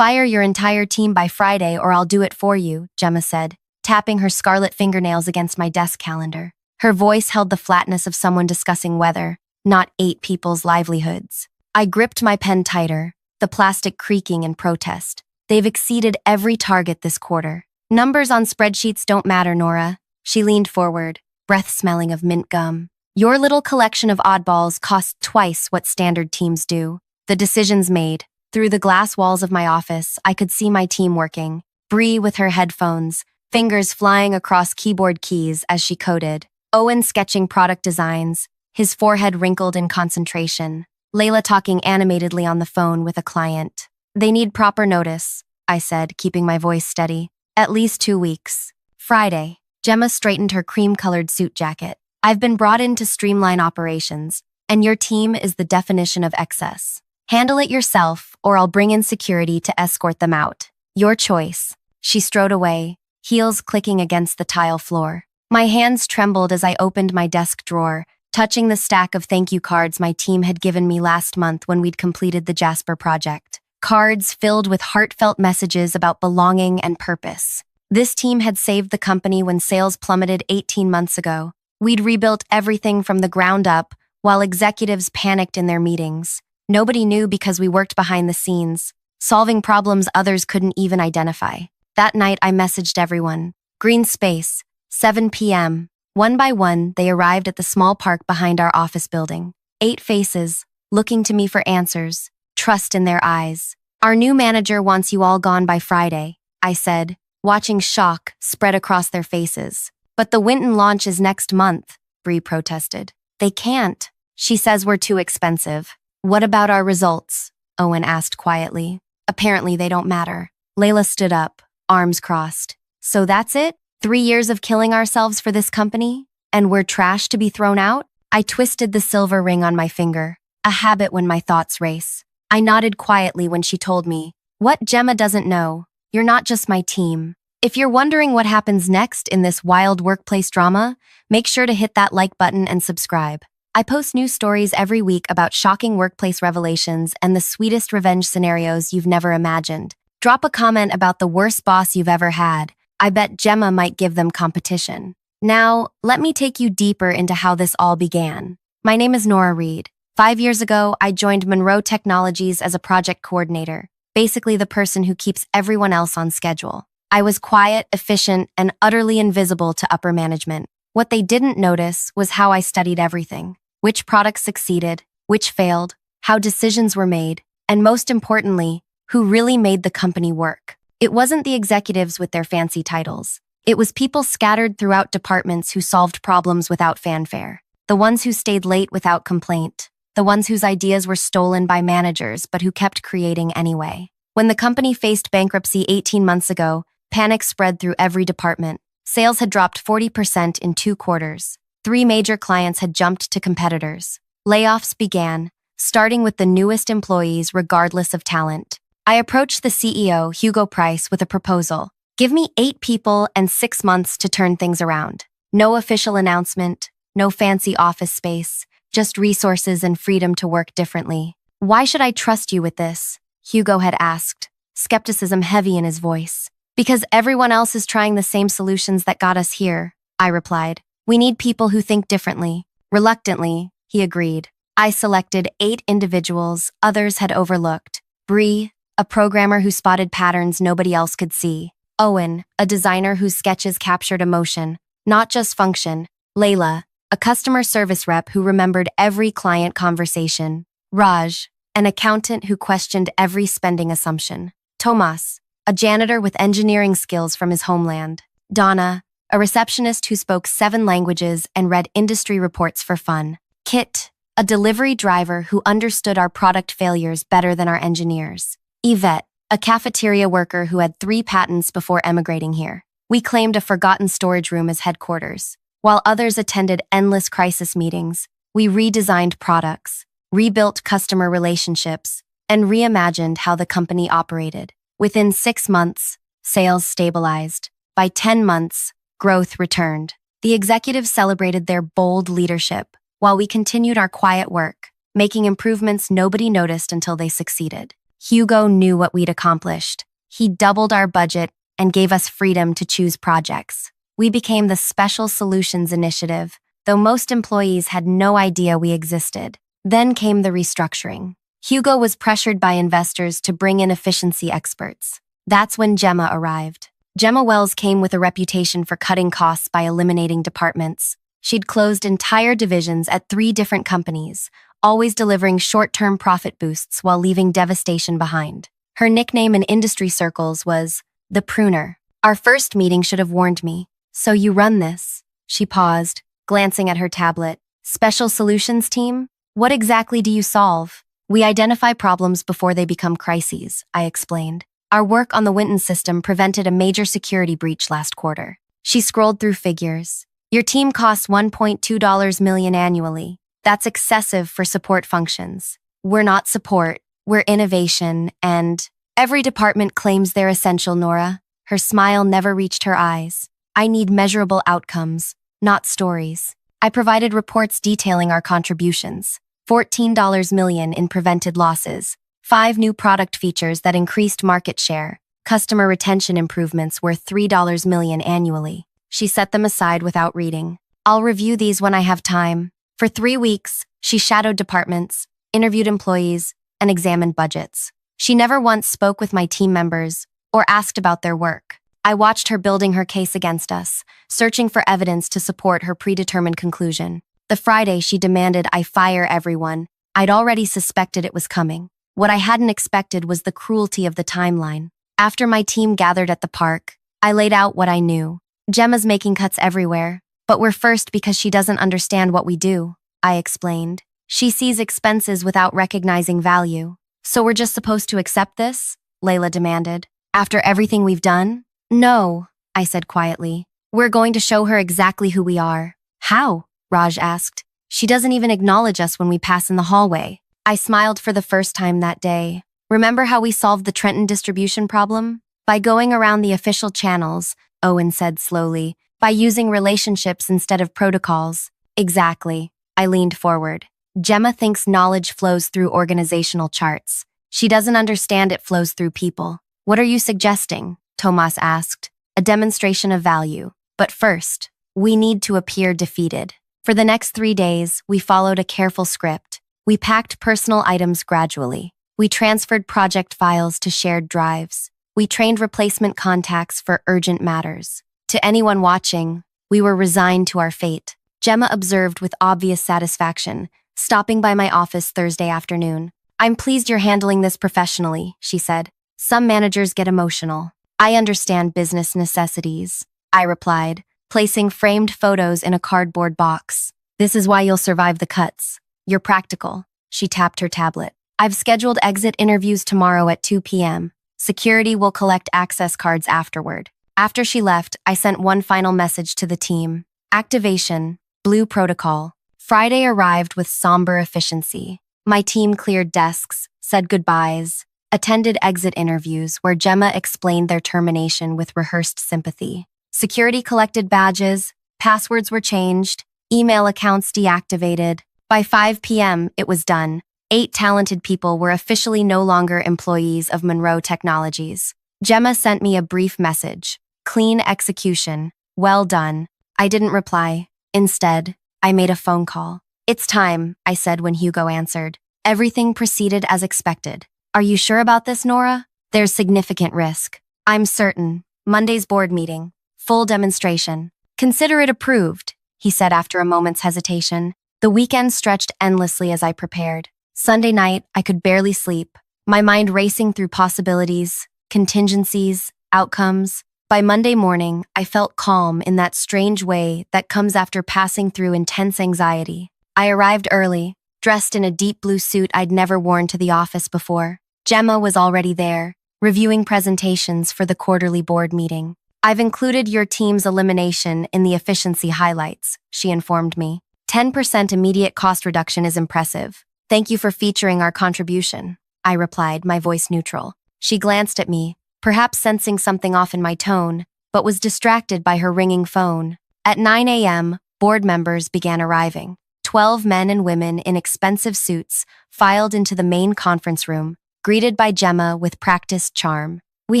Fire your entire team by Friday or I'll do it for you, Gemma said, tapping her scarlet fingernails against my desk calendar. Her voice held the flatness of someone discussing weather, not 8 people's livelihoods. I gripped my pen tighter, the plastic creaking in protest. They've exceeded every target this quarter. Numbers on spreadsheets don't matter, Nora. She leaned forward, breath smelling of mint gum. Your little collection of oddballs costs twice what standard teams do. The decisions made. Through the glass walls of my office, I could see my team working. Bree with her headphones, fingers flying across keyboard keys as she coded. Owen sketching product designs, his forehead wrinkled in concentration. Layla talking animatedly on the phone with a client. They need proper notice, I said, keeping my voice steady. At least 2 weeks. Friday. Gemma straightened her cream-colored suit jacket. I've been brought in to streamline operations, and your team is the definition of excess. Handle it yourself, or I'll bring in security to escort them out. Your choice. She strode away, heels clicking against the tile floor. My hands trembled as I opened my desk drawer, touching the stack of thank you cards my team had given me last month when we'd completed the Jasper project. Cards filled with heartfelt messages about belonging and purpose. This team had saved the company when sales plummeted 18 months ago. We'd rebuilt everything from the ground up, while executives panicked in their meetings. Nobody knew because we worked behind the scenes, solving problems others couldn't even identify. That night, I messaged everyone. Green space, 7 p.m. One by one, they arrived at the small park behind our office building. 8 faces, looking to me for answers, trust in their eyes. Our new manager wants you all gone by Friday, I said, watching shock spread across their faces. But the Winton launch is next month, Bree protested. They can't. She says we're too expensive. What about our results? Owen asked quietly. Apparently they don't matter. Layla stood up, arms crossed. So that's it? 3 years of killing ourselves for this company? And we're trash to be thrown out? I twisted the silver ring on my finger, a habit when my thoughts race. I nodded quietly when she told me, what Gemma doesn't know, you're not just my team. If you're wondering what happens next in this wild workplace drama, make sure to hit that like button and subscribe. I post new stories every week about shocking workplace revelations and the sweetest revenge scenarios you've never imagined. Drop a comment about the worst boss you've ever had. I bet Gemma might give them competition. Now, let me take you deeper into how this all began. My name is Nora Reed. 5 years ago, I joined Monroe Technologies as a project coordinator, basically the person who keeps everyone else on schedule. I was quiet, efficient, and utterly invisible to upper management. What they didn't notice was how I studied everything. Which products succeeded, which failed, how decisions were made, and most importantly, who really made the company work. It wasn't the executives with their fancy titles. It was people scattered throughout departments who solved problems without fanfare. The ones who stayed late without complaint. The ones whose ideas were stolen by managers but who kept creating anyway. When the company faced bankruptcy 18 months ago, panic spread through every department. Sales had dropped 40% in 2 quarters. 3 major clients had jumped to competitors. Layoffs began, starting with the newest employees regardless of talent. I approached the CEO, Hugo Price, with a proposal. Give me 8 people and 6 months to turn things around. No official announcement, no fancy office space, just resources and freedom to work differently. Why should I trust you with this? Hugo had asked, skepticism heavy in his voice. Because everyone else is trying the same solutions that got us here, I replied. We need people who think differently. Reluctantly, he agreed. I selected 8 individuals others had overlooked. Bree, a programmer who spotted patterns nobody else could see. Owen, a designer whose sketches captured emotion, not just function. Layla, a customer service rep who remembered every client conversation. Raj, an accountant who questioned every spending assumption. Tomas, a janitor with engineering skills from his homeland. Donna, a receptionist who spoke 7 languages and read industry reports for fun. Kit, a delivery driver who understood our product failures better than our engineers. Yvette, a cafeteria worker who had 3 patents before emigrating here. We claimed a forgotten storage room as headquarters. While others attended endless crisis meetings, we redesigned products, rebuilt customer relationships, and reimagined how the company operated. Within 6 months, sales stabilized. By 10 months, growth returned. The executives celebrated their bold leadership, while we continued our quiet work, making improvements nobody noticed until they succeeded. Hugo knew what we'd accomplished. He doubled our budget and gave us freedom to choose projects. We became the Special Solutions Initiative, though most employees had no idea we existed. Then came the restructuring. Hugo was pressured by investors to bring in efficiency experts. That's when Gemma arrived. Gemma Wells came with a reputation for cutting costs by eliminating departments. She'd closed entire divisions at 3 different companies, always delivering short-term profit boosts while leaving devastation behind. Her nickname in industry circles was the Pruner. Our first meeting should have warned me. So you run this? She paused, glancing at her tablet. Special Solutions Team? What exactly do you solve? We identify problems before they become crises, I explained. Our work on the Winton system prevented a major security breach last quarter. She scrolled through figures. Your team costs $1.2 million annually. That's excessive for support functions. We're not support, we're innovation, and every department claims they're essential, Nora. Her smile never reached her eyes. I need measurable outcomes, not stories. I provided reports detailing our contributions. $14 million in prevented losses, 5 new product features that increased market share, customer retention improvements worth $3 million annually. She set them aside without reading. I'll review these when I have time. For 3 weeks, she shadowed departments, interviewed employees, and examined budgets. She never once spoke with my team members or asked about their work. I watched her building her case against us, searching for evidence to support her predetermined conclusion. The Friday she demanded I fire everyone, I'd already suspected it was coming. What I hadn't expected was the cruelty of the timeline. After my team gathered at the park, I laid out what I knew. Gemma's making cuts everywhere, but we're first because she doesn't understand what we do, I explained. She sees expenses without recognizing value. So we're just supposed to accept this? Layla demanded. After everything we've done? No, I said quietly. We're going to show her exactly who we are. How? Raj asked. She doesn't even acknowledge us when we pass in the hallway. I smiled for the first time that day. Remember how we solved the Trenton distribution problem? By going around the official channels, Owen said slowly. By using relationships instead of protocols. Exactly. I leaned forward. Gemma thinks knowledge flows through organizational charts. She doesn't understand it flows through people. What are you suggesting? Tomas asked. A demonstration of value. But first, we need to appear defeated. For the next 3 days, we followed a careful script. We packed personal items gradually. We transferred project files to shared drives. We trained replacement contacts for urgent matters. To anyone watching, we were resigned to our fate. Gemma observed with obvious satisfaction, stopping by my office Thursday afternoon. I'm pleased you're handling this professionally, she said. Some managers get emotional. I understand business necessities, I replied, placing framed photos in a cardboard box. This is why you'll survive the cuts. You're practical. She tapped her tablet. I've scheduled exit interviews tomorrow at 2 p.m. Security will collect access cards afterward. After she left, I sent one final message to the team. Activation, blue protocol. Friday arrived with somber efficiency. My team cleared desks, said goodbyes, attended exit interviews where Gemma explained their termination with rehearsed sympathy. Security collected badges, passwords were changed, email accounts deactivated. By 5 p.m., it was done. 8 talented people were officially no longer employees of Monroe Technologies. Gemma sent me a brief message. Clean execution. Well done. I didn't reply. Instead, I made a phone call. It's time, I said when Hugo answered. Everything proceeded as expected. Are you sure about this, Nora? There's significant risk. I'm certain. Monday's board meeting. Full demonstration. Consider it approved, he said after a moment's hesitation. The weekend stretched endlessly as I prepared. Sunday night, I could barely sleep, my mind racing through possibilities, contingencies, outcomes. By Monday morning, I felt calm in that strange way that comes after passing through intense anxiety. I arrived early, dressed in a deep blue suit I'd never worn to the office before. Gemma was already there, reviewing presentations for the quarterly board meeting. I've included your team's elimination in the efficiency highlights, she informed me. 10% immediate cost reduction is impressive. Thank you for featuring our contribution, I replied, my voice neutral. She glanced at me, perhaps sensing something off in my tone, but was distracted by her ringing phone. At 9 a.m., board members began arriving. 12 men and women in expensive suits filed into the main conference room, greeted by Gemma with practiced charm. "We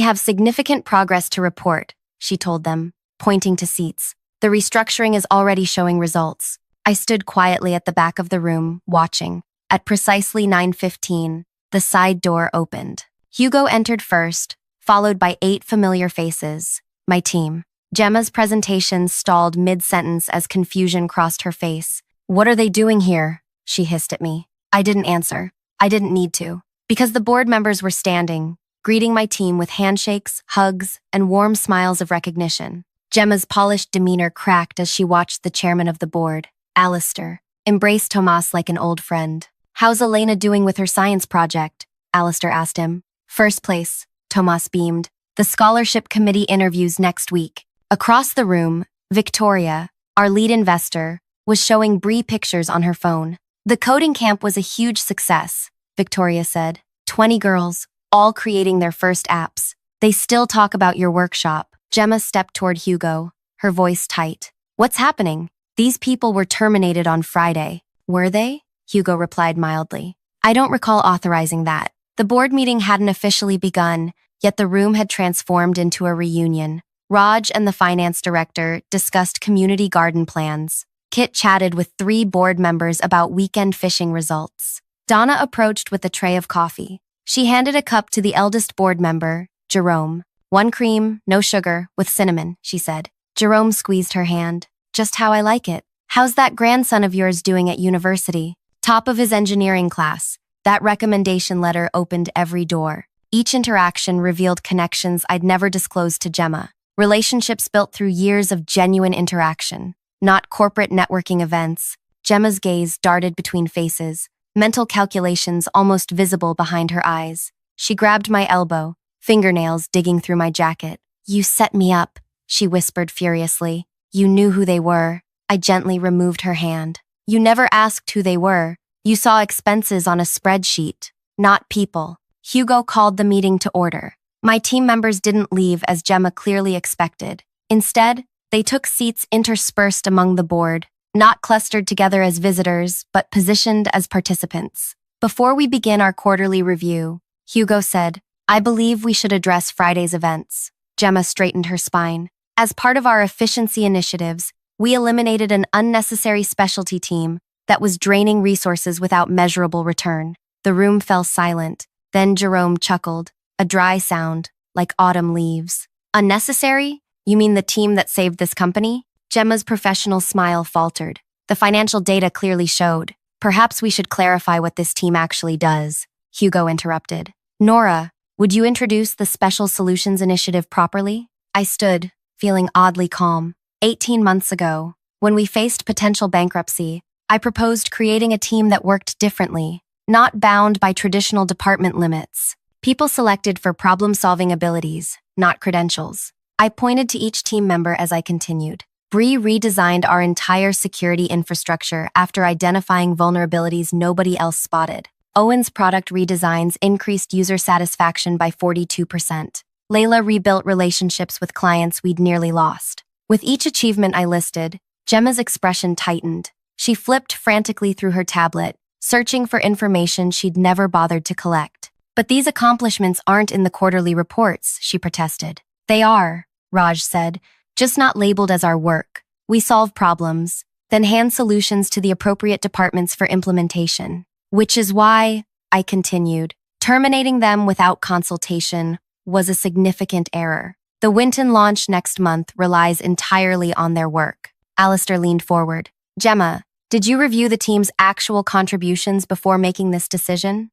have significant progress to report," she told them, pointing to seats. "The restructuring is already showing results." I stood quietly at the back of the room, watching. At precisely 9:15, the side door opened. Hugo entered first, followed by 8 familiar faces. My team. Gemma's presentation stalled mid-sentence as confusion crossed her face. "What are they doing here?" she hissed at me. I didn't answer. I didn't need to. Because the board members were standing, greeting my team with handshakes, hugs, and warm smiles of recognition. Gemma's polished demeanor cracked as she watched the chairman of the board, Alistair, embrace Tomas like an old friend. "How's Elena doing with her science project?" Alistair asked him. "First place," Tomas beamed. "The scholarship committee interviews next week." Across the room, Victoria, our lead investor, was showing Bree pictures on her phone. "The coding camp was a huge success," Victoria said. 20 girls, all creating their first apps. "They still talk about your workshop." Gemma stepped toward Hugo, her voice tight. "What's happening?" "These people were terminated on Friday." "Were they?" Hugo replied mildly. "I don't recall authorizing that." The board meeting hadn't officially begun, yet the room had transformed into a reunion. Raj and the finance director discussed community garden plans. Kit chatted with 3 board members about weekend fishing results. Donna approached with a tray of coffee. She handed a cup to the eldest board member, Jerome. "1 cream, no sugar, with cinnamon," she said. Jerome squeezed her hand. "Just how I like it. How's that grandson of yours doing at university?" "Top of his engineering class." That recommendation letter opened every door. Each interaction revealed connections I'd never disclosed to Gemma. Relationships built through years of genuine interaction, not corporate networking events. Gemma's gaze darted between faces, mental calculations almost visible behind her eyes. She grabbed my elbow, fingernails digging through my jacket. "You set me up," she whispered furiously. "You knew who they were." I gently removed her hand. "You never asked who they were. You saw expenses on a spreadsheet, not people." Hugo called the meeting to order. My team members didn't leave as Gemma clearly expected. Instead, they took seats interspersed among the board, not clustered together as visitors, but positioned as participants. "Before we begin our quarterly review," Hugo said, "I believe we should address Friday's events." Gemma straightened her spine. "As part of our efficiency initiatives, we eliminated an unnecessary specialty team that was draining resources without measurable return." The room fell silent. Then Jerome chuckled, a dry sound, like autumn leaves. "Unnecessary? You mean the team that saved this company?" Gemma's professional smile faltered. "The financial data clearly showed. Perhaps we should clarify what this team actually does," Hugo interrupted. "Nora, would you introduce the Special Solutions Initiative properly?" I stood, feeling oddly calm. 18 months ago, when we faced potential bankruptcy, I proposed creating a team that worked differently, not bound by traditional department limits. People selected for problem-solving abilities, not credentials. I pointed to each team member as I continued. Bree redesigned our entire security infrastructure after identifying vulnerabilities nobody else spotted. Owen's product redesigns increased user satisfaction by 42%. Layla rebuilt relationships with clients we'd nearly lost. With each achievement I listed, Gemma's expression tightened. She flipped frantically through her tablet, searching for information she'd never bothered to collect. "But these accomplishments aren't in the quarterly reports," she protested. "They are," Raj said, "just not labeled as our work. We solve problems, then hand solutions to the appropriate departments for implementation. Which is why," I continued, "terminating them without consultation was a significant error. The Winton launch next month relies entirely on their work." Alistair leaned forward. "Gemma, did you review the team's actual contributions before making this decision?"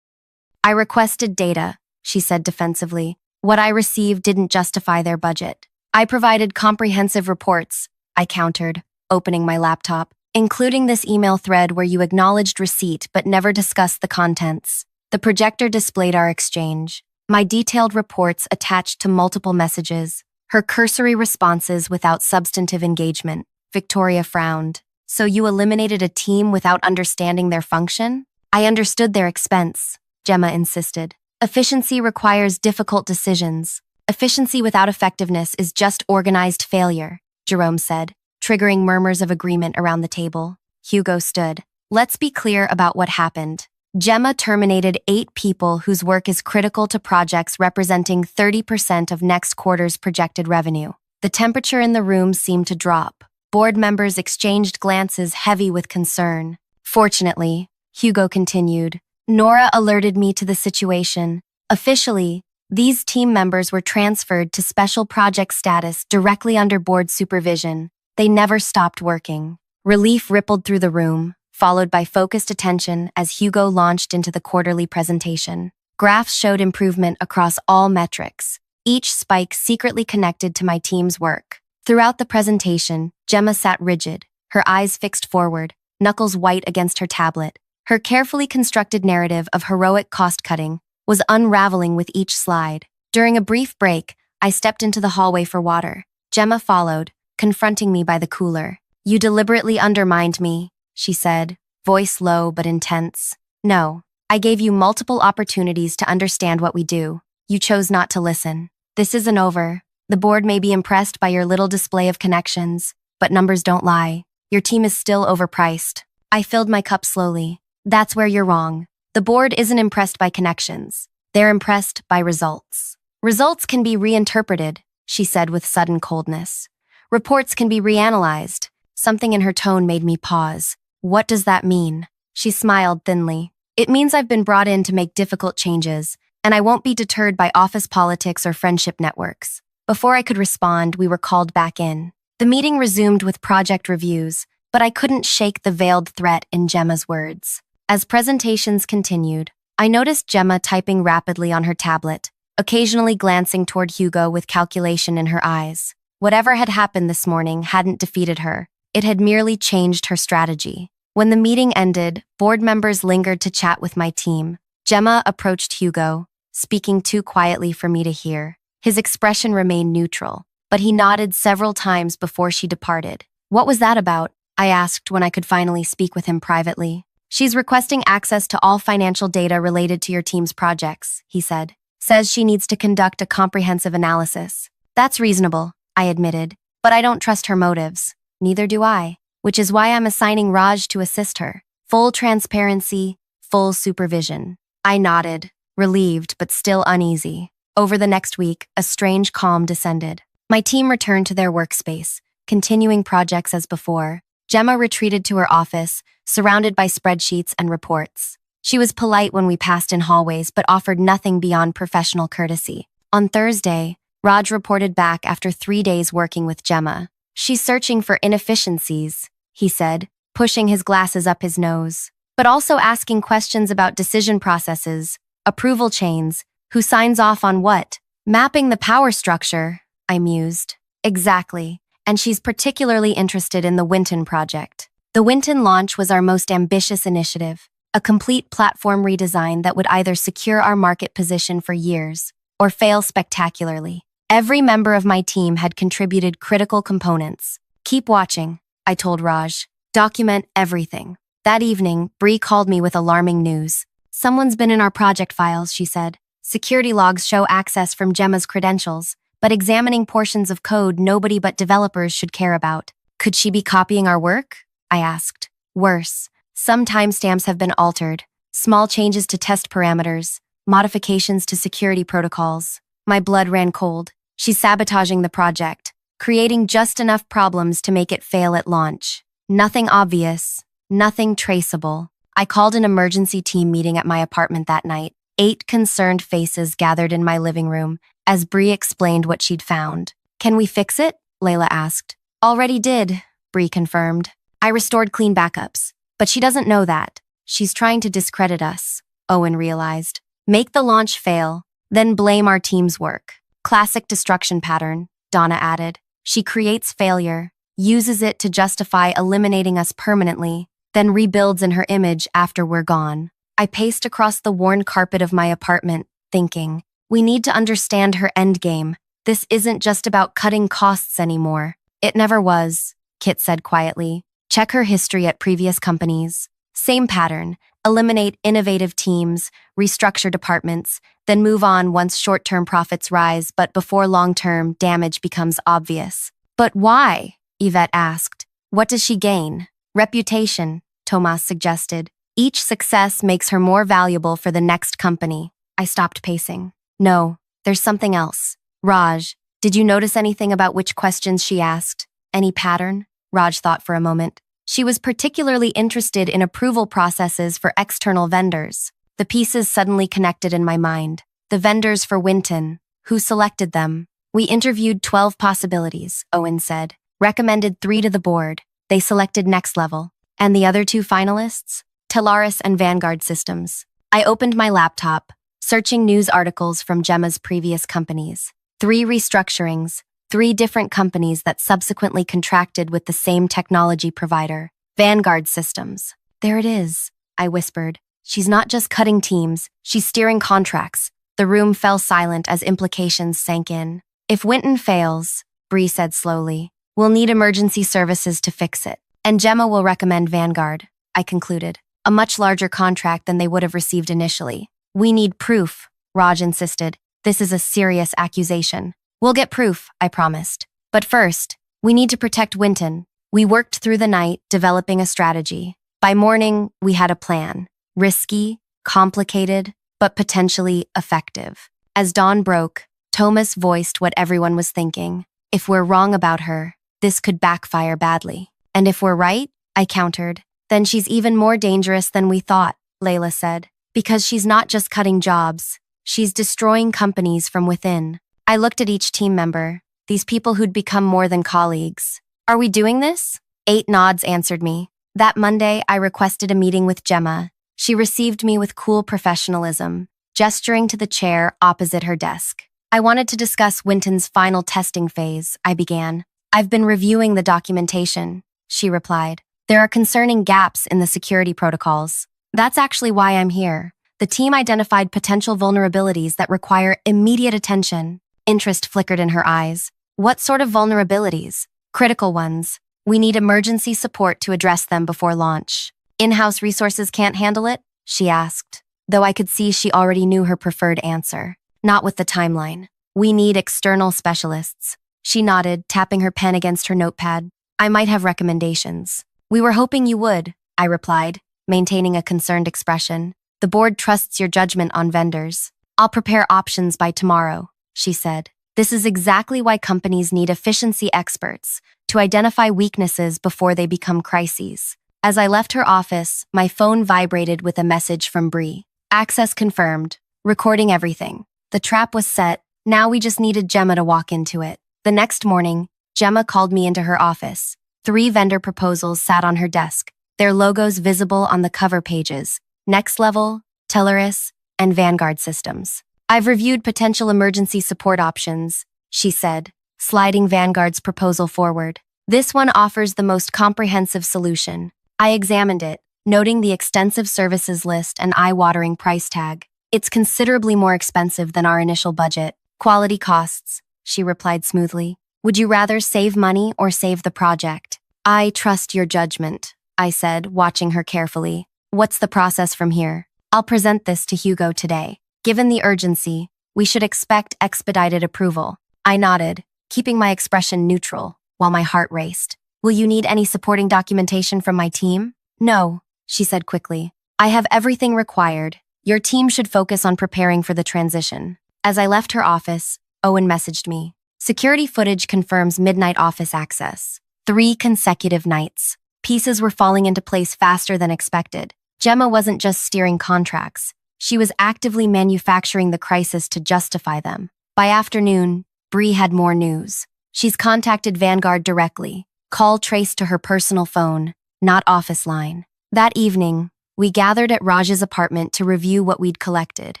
"I requested data," she said defensively. "What I received didn't justify their budget." "I provided comprehensive reports," I countered, opening my laptop, "including this email thread where you acknowledged receipt but never discussed the contents." The projector displayed our exchange. My detailed reports attached to multiple messages, her cursory responses without substantive engagement. Victoria frowned. "So you eliminated a team without understanding their function?" "I understood their expense," Gemma insisted. "Efficiency requires difficult decisions. Efficiency without effectiveness is just organized failure," Jerome said, triggering murmurs of agreement around the table. Hugo stood. "Let's be clear about what happened." Gemma terminated 8 people whose work is critical to projects representing 30% of next quarter's projected revenue. The temperature in the room seemed to drop. Board members exchanged glances heavy with concern. Fortunately, Hugo continued, Nora alerted me to the situation. Officially, these team members were transferred to special project status directly under board supervision. They never stopped working. Relief rippled through the room, followed by focused attention as Hugo launched into the quarterly presentation. Graphs showed improvement across all metrics, each spike secretly connected to my team's work. Throughout the presentation, Gemma sat rigid, her eyes fixed forward, knuckles white against her tablet. Her carefully constructed narrative of heroic cost-cutting was unraveling with each slide. During a brief break, I stepped into the hallway for water. Gemma followed, confronting me by the cooler. You deliberately undermined me, she said, voice low but intense. No, I gave you multiple opportunities to understand what we do. You chose not to listen. This isn't over. The board may be impressed by your little display of connections, but numbers don't lie. Your team is still overpriced. I filled my cup slowly. That's where you're wrong. The board isn't impressed by connections. They're impressed by results. Results can be reinterpreted, she said with sudden coldness. Reports can be reanalyzed. Something in her tone made me pause. What does that mean? She smiled thinly. It means I've been brought in to make difficult changes, and I won't be deterred by office politics or friendship networks. Before I could respond, we were called back in. The meeting resumed with project reviews, but I couldn't shake the veiled threat in Gemma's words. As presentations continued, I noticed Gemma typing rapidly on her tablet, occasionally glancing toward Hugo with calculation in her eyes. Whatever had happened this morning hadn't defeated her. It had merely changed her strategy. When the meeting ended, board members lingered to chat with my team. Gemma approached Hugo, speaking too quietly for me to hear. His expression remained neutral, but he nodded several times before she departed. What was that about? I asked when I could finally speak with him privately. She's requesting access to all financial data related to your team's projects, he said. Says she needs to conduct a comprehensive analysis. That's reasonable, I admitted, but I don't trust her motives. Neither do I, which is why I'm assigning Raj to assist her. Full transparency, full supervision. I nodded, relieved but still uneasy. Over the next week, a strange calm descended. My team returned to their workspace, continuing projects as before. Gemma retreated to her office, surrounded by spreadsheets and reports. She was polite when we passed in hallways but offered nothing beyond professional courtesy. On Thursday, Raj reported back after 3 days working with Gemma. She's searching for inefficiencies, he said, pushing his glasses up his nose, but also asking questions about decision processes, approval chains, who signs off on what? Mapping the power structure, I mused. Exactly, and she's particularly interested in the Winton project. The Winton launch was our most ambitious initiative, a complete platform redesign that would either secure our market position for years or fail spectacularly. Every member of my team had contributed critical components. Keep watching, I told Raj. Document everything. That evening, Bree called me with alarming news. Someone's been in our project files, she said. Security logs show access from Gemma's credentials, but examining portions of code nobody but developers should care about. Could she be copying our work? I asked. Worse, some timestamps have been altered. Small changes to test parameters, modifications to security protocols. My blood ran cold. She's sabotaging the project, creating just enough problems to make it fail at launch. Nothing obvious, nothing traceable. I called an emergency team meeting at my apartment that night. 8 concerned faces gathered in my living room as Bree explained what she'd found. Can we fix it? Layla asked. Already did, Bree confirmed. I restored clean backups, but she doesn't know that. She's trying to discredit us, Owen realized. Make the launch fail, then blame our team's work. Classic destruction pattern, Donna added. She creates failure, uses it to justify eliminating us permanently, then rebuilds in her image after we're gone. I paced across the worn carpet of my apartment, thinking, we need to understand her endgame. This isn't just about cutting costs anymore. It never was, Kit said quietly. Check her history at previous companies. Same pattern. Eliminate innovative teams, restructure departments, then move on once short-term profits rise, but before long-term damage becomes obvious. But why? Yvette asked. What does she gain? Reputation, Tomas suggested. Each success makes her more valuable for the next company. I stopped pacing. No, there's something else. Raj, did you notice anything about which questions she asked? Any pattern? Raj thought for a moment. She was particularly interested in approval processes for external vendors. The pieces suddenly connected in my mind. The vendors for Winton. Who selected them? We interviewed 12 possibilities, Owen said. Recommended 3 to the board. They selected Next Level. And the other 2 finalists? Tellaris and Vanguard Systems. I opened my laptop, searching news articles from Gemma's previous companies. 3 restructurings, 3 different companies that subsequently contracted with the same technology provider. Vanguard Systems. There it is, I whispered. She's not just cutting teams, she's steering contracts. The room fell silent as implications sank in. If Winton fails, Bree said slowly, we'll need emergency services to fix it. And Gemma will recommend Vanguard, I concluded. A much larger contract than they would have received initially. We need proof, Raj insisted. This is a serious accusation. We'll get proof, I promised. But first, we need to protect Winton. We worked through the night, developing a strategy. By morning, we had a plan. Risky, complicated, but potentially effective. As dawn broke, Thomas voiced what everyone was thinking. If we're wrong about her, this could backfire badly. And if we're right, I countered, then she's even more dangerous than we thought, Layla said. Because she's not just cutting jobs, she's destroying companies from within. I looked at each team member, these people who'd become more than colleagues. Are we doing this? 8 nods answered me. That Monday, I requested a meeting with Gemma. She received me with cool professionalism, gesturing to the chair opposite her desk. I wanted to discuss Winton's final testing phase, I began. I've been reviewing the documentation, she replied. There are concerning gaps in the security protocols. That's actually why I'm here. The team identified potential vulnerabilities that require immediate attention. Interest flickered in her eyes. What sort of vulnerabilities? Critical ones. We need emergency support to address them before launch. In-house resources can't handle it? She asked, though I could see she already knew her preferred answer. Not with the timeline. We need external specialists. She nodded, tapping her pen against her notepad. I might have recommendations. We were hoping you would, I replied, maintaining a concerned expression. The board trusts your judgment on vendors. I'll prepare options by tomorrow, she said. This is exactly why companies need efficiency experts, to identify weaknesses before they become crises. As I left her office, my phone vibrated with a message from Bree. Access confirmed. Recording everything. The trap was set. Now we just needed Gemma to walk into it. The next morning, Gemma called me into her office. 3 vendor proposals sat on her desk, their logos visible on the cover pages. Next Level, Tellaris, and Vanguard Systems. I've reviewed potential emergency support options, she said, sliding Vanguard's proposal forward. This one offers the most comprehensive solution. I examined it, noting the extensive services list and eye-watering price tag. It's considerably more expensive than our initial budget. Quality costs, she replied smoothly. Would you rather save money or save the project? I trust your judgment, I said, watching her carefully. What's the process from here? I'll present this to Hugo today. Given the urgency, we should expect expedited approval. I nodded, keeping my expression neutral, while my heart raced. Will you need any supporting documentation from my team? No, she said quickly. I have everything required. Your team should focus on preparing for the transition. As I left her office, Owen messaged me. Security footage confirms midnight office access. 3 consecutive nights. Pieces were falling into place faster than expected. Gemma wasn't just steering contracts. She was actively manufacturing the crisis to justify them. By afternoon, Bree had more news. She's contacted Vanguard directly. Call traced to her personal phone, not office line. That evening, we gathered at Raj's apartment to review what we'd collected.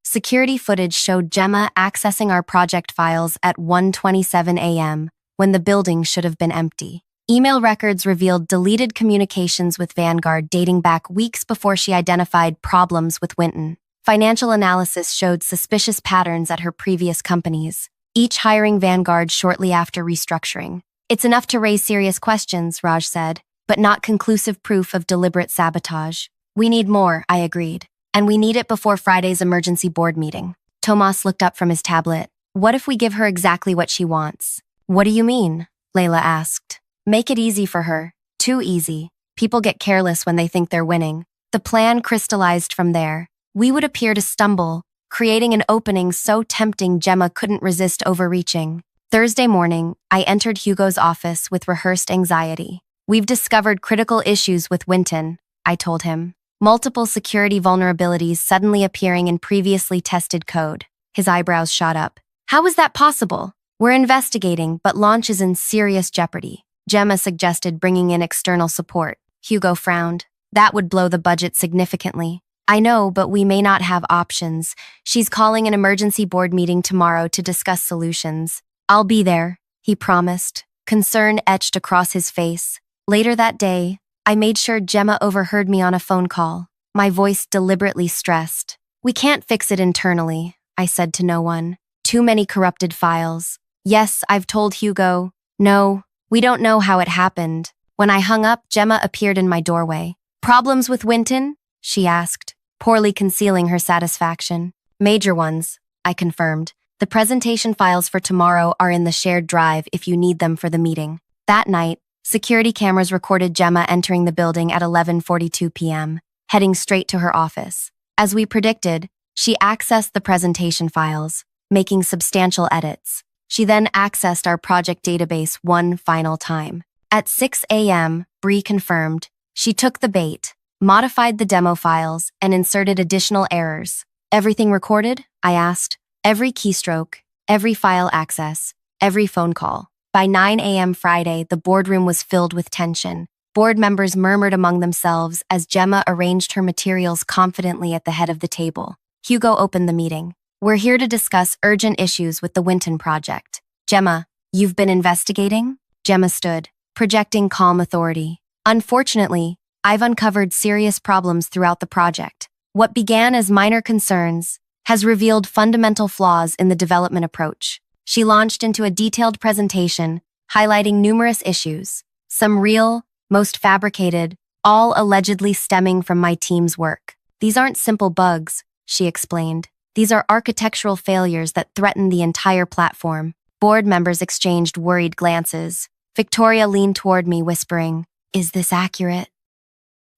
Security footage showed Gemma accessing our project files at 1:27 a.m., when the building should have been empty. Email records revealed deleted communications with Vanguard dating back weeks before she identified problems with Winton. Financial analysis showed suspicious patterns at her previous companies, each hiring Vanguard shortly after restructuring. It's enough to raise serious questions, Raj said, but not conclusive proof of deliberate sabotage. We need more, I agreed. And we need it before Friday's emergency board meeting. Tomas looked up from his tablet. What if we give her exactly what she wants? What do you mean? Layla asked. Make it easy for her. Too easy. People get careless when they think they're winning. The plan crystallized from there. We would appear to stumble, creating an opening so tempting Gemma couldn't resist overreaching. Thursday morning, I entered Hugo's office with rehearsed anxiety. We've discovered critical issues with Winton, I told him. Multiple security vulnerabilities suddenly appearing in previously tested code. His eyebrows shot up. How is that possible? We're investigating, but launch is in serious jeopardy. Gemma suggested bringing in external support. Hugo frowned. That would blow the budget significantly. I know, but we may not have options. She's calling an emergency board meeting tomorrow to discuss solutions. I'll be there, he promised. Concern etched across his face. Later that day, I made sure Gemma overheard me on a phone call, my voice deliberately stressed. We can't fix it internally, I said to no one. Too many corrupted files. Yes, I've told Hugo. No, we don't know how it happened. When I hung up, Gemma appeared in my doorway. Problems with Winton? She asked, poorly concealing her satisfaction. Major ones, I confirmed. The presentation files for tomorrow are in the shared drive if you need them for the meeting. That night, security cameras recorded Gemma entering the building at 11:42 p.m., heading straight to her office. As we predicted, she accessed the presentation files, making substantial edits. She then accessed our project database one final time. At 6 a.m., Bree confirmed. She took the bait, modified the demo files, and inserted additional errors. Everything recorded? I asked. Every keystroke, every file access, every phone call. By 9 a.m. Friday, the boardroom was filled with tension. Board members murmured among themselves as Gemma arranged her materials confidently at the head of the table. Hugo opened the meeting. We're here to discuss urgent issues with the Winton project. Gemma, you've been investigating? Gemma stood, projecting calm authority. Unfortunately, I've uncovered serious problems throughout the project. What began as minor concerns has revealed fundamental flaws in the development approach. She launched into a detailed presentation, highlighting numerous issues, some real, most fabricated, all allegedly stemming from my team's work. These aren't simple bugs, she explained. These are architectural failures that threaten the entire platform. Board members exchanged worried glances. Victoria leaned toward me, whispering, "Is this accurate?"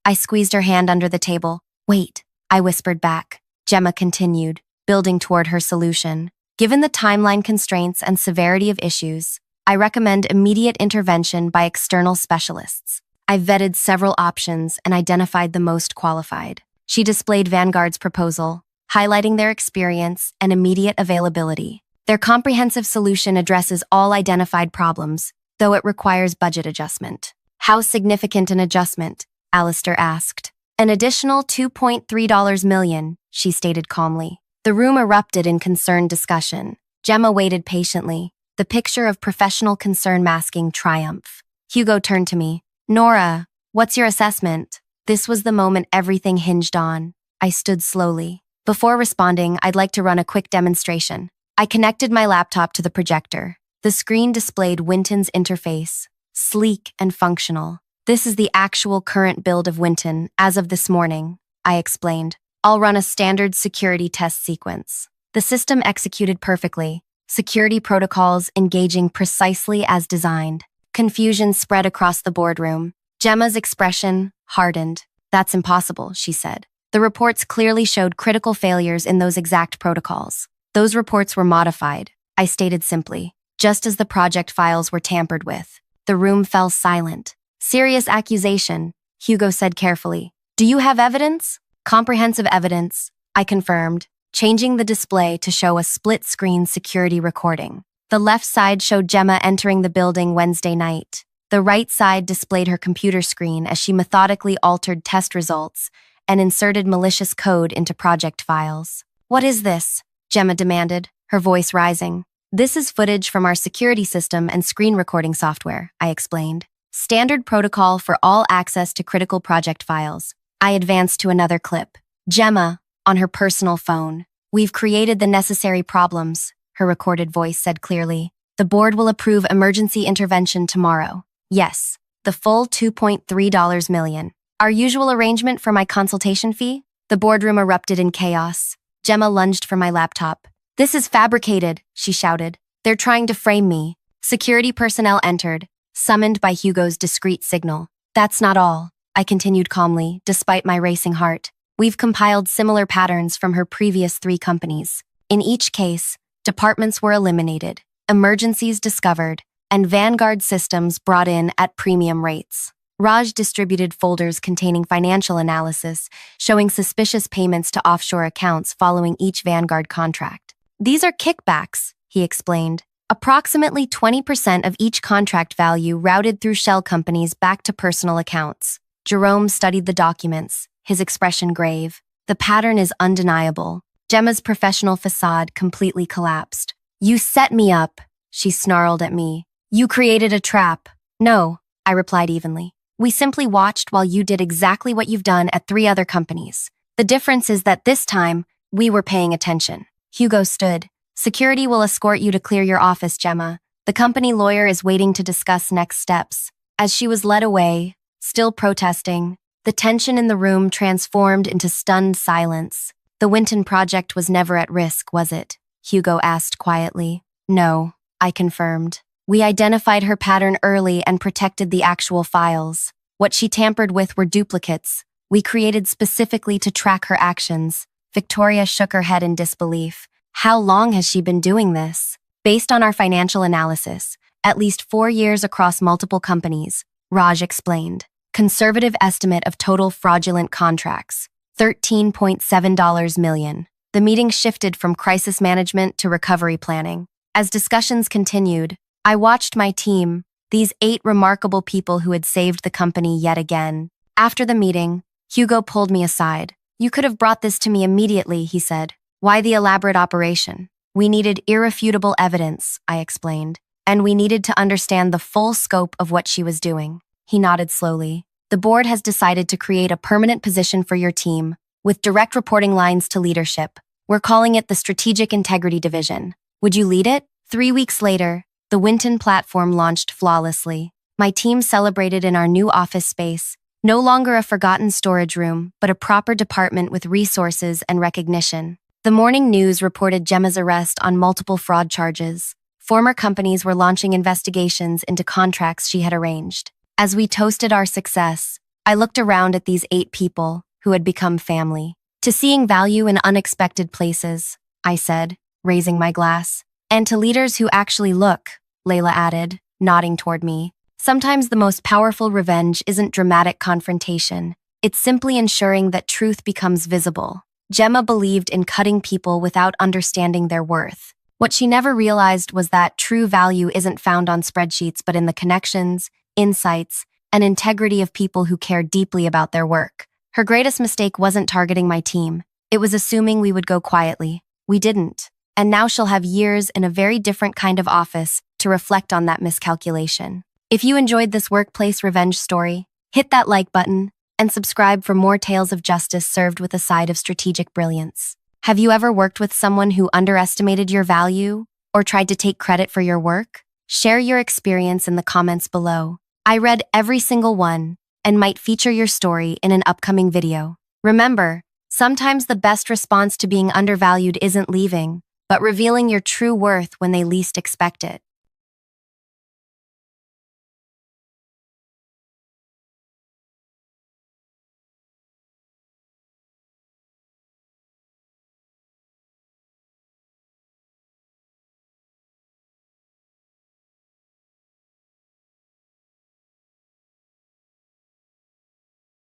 I squeezed her hand under the table. "Wait," I whispered back. Gemma continued, building toward her solution. Given the timeline constraints and severity of issues, I recommend immediate intervention by external specialists. I vetted several options and identified the most qualified. She displayed Vanguard's proposal, highlighting their experience and immediate availability. Their comprehensive solution addresses all identified problems, though it requires budget adjustment. How significant an adjustment? Alistair asked. An additional $2.3 million, she stated calmly. The room erupted in concerned discussion. Gemma waited patiently, the picture of professional concern masking triumph. Hugo turned to me. Nora, what's your assessment? This was the moment everything hinged on. I stood slowly. Before responding, I'd like to run a quick demonstration. I connected my laptop to the projector. The screen displayed Winton's interface, sleek and functional. This is the actual current build of Winton as of this morning, I explained. I'll run a standard security test sequence. The system executed perfectly, security protocols engaging precisely as designed. Confusion spread across the boardroom. Gemma's expression hardened. That's impossible, she said. The reports clearly showed critical failures in those exact protocols. Those reports were modified, I stated simply, just as the project files were tampered with. The room fell silent. Serious accusation, Hugo said carefully. Do you have evidence? Comprehensive evidence, I confirmed, changing the display to show a split-screen security recording. The left side showed Gemma entering the building Wednesday night. The right side displayed her computer screen as she methodically altered test results and inserted malicious code into project files. What is this? Gemma demanded, her voice rising. This is footage from our security system and screen recording software, I explained. Standard protocol for all access to critical project files. I advanced to another clip. Gemma, on her personal phone. We've created the necessary problems, her recorded voice said clearly. The board will approve emergency intervention tomorrow. Yes, the full $2.3 million. Our usual arrangement for my consultation fee? The boardroom erupted in chaos. Gemma lunged for my laptop. This is fabricated, she shouted. They're trying to frame me. Security personnel entered, summoned by Hugo's discreet signal. That's not all. I continued calmly, despite my racing heart. We've compiled similar patterns from her previous 3 companies. In each case, departments were eliminated, emergencies discovered, and Vanguard systems brought in at premium rates. Raj distributed folders containing financial analysis, showing suspicious payments to offshore accounts following each Vanguard contract. These are kickbacks, he explained. Approximately 20% of each contract value routed through shell companies back to personal accounts. Jerome studied the documents, his expression grave. The pattern is undeniable. Gemma's professional facade completely collapsed. You set me up, she snarled at me. You created a trap. No, I replied evenly. We simply watched while you did exactly what you've done at 3 other companies. The difference is that this time, we were paying attention. Hugo stood. Security will escort you to clear your office, Gemma. The company lawyer is waiting to discuss next steps. As she was led away, still protesting, the tension in the room transformed into stunned silence. The Winton project was never at risk, was it? Hugo asked quietly. No, I confirmed. We identified her pattern early and protected the actual files. What she tampered with were duplicates. We created specifically to track her actions. Victoria shook her head in disbelief. How long has she been doing this? Based on our financial analysis, at least 4 years across multiple companies, Raj explained. Conservative estimate of total fraudulent contracts, $13.7 million. The meeting shifted from crisis management to recovery planning. As discussions continued, I watched my team, these 8 remarkable people who had saved the company yet again. After the meeting, Hugo pulled me aside. You could have brought this to me immediately, he said. Why the elaborate operation? We needed irrefutable evidence, I explained, and we needed to understand the full scope of what she was doing. He nodded slowly. The board has decided to create a permanent position for your team, with direct reporting lines to leadership. We're calling it the Strategic Integrity Division. Would you lead it? 3 weeks later, the Winton platform launched flawlessly. My team celebrated in our new office space, no longer a forgotten storage room, but a proper department with resources and recognition. The morning news reported Gemma's arrest on multiple fraud charges. Former companies were launching investigations into contracts she had arranged. As we toasted our success, I looked around at these 8 people who had become family. To seeing value in unexpected places, I said, raising my glass. And to leaders who actually look, Layla added, nodding toward me. Sometimes the most powerful revenge isn't dramatic confrontation. It's simply ensuring that truth becomes visible. Gemma believed in cutting people without understanding their worth. What she never realized was that true value isn't found on spreadsheets but in the connections, insights, and integrity of people who care deeply about their work. Her greatest mistake wasn't targeting my team. It was assuming we would go quietly. We didn't. And now she'll have years in a very different kind of office to reflect on that miscalculation. If you enjoyed this workplace revenge story, hit that like button and subscribe for more tales of justice served with a side of strategic brilliance. Have you ever worked with someone who underestimated your value or tried to take credit for your work? Share your experience in the comments below. I read every single one and might feature your story in an upcoming video. Remember, sometimes the best response to being undervalued isn't leaving, but revealing your true worth when they least expect it.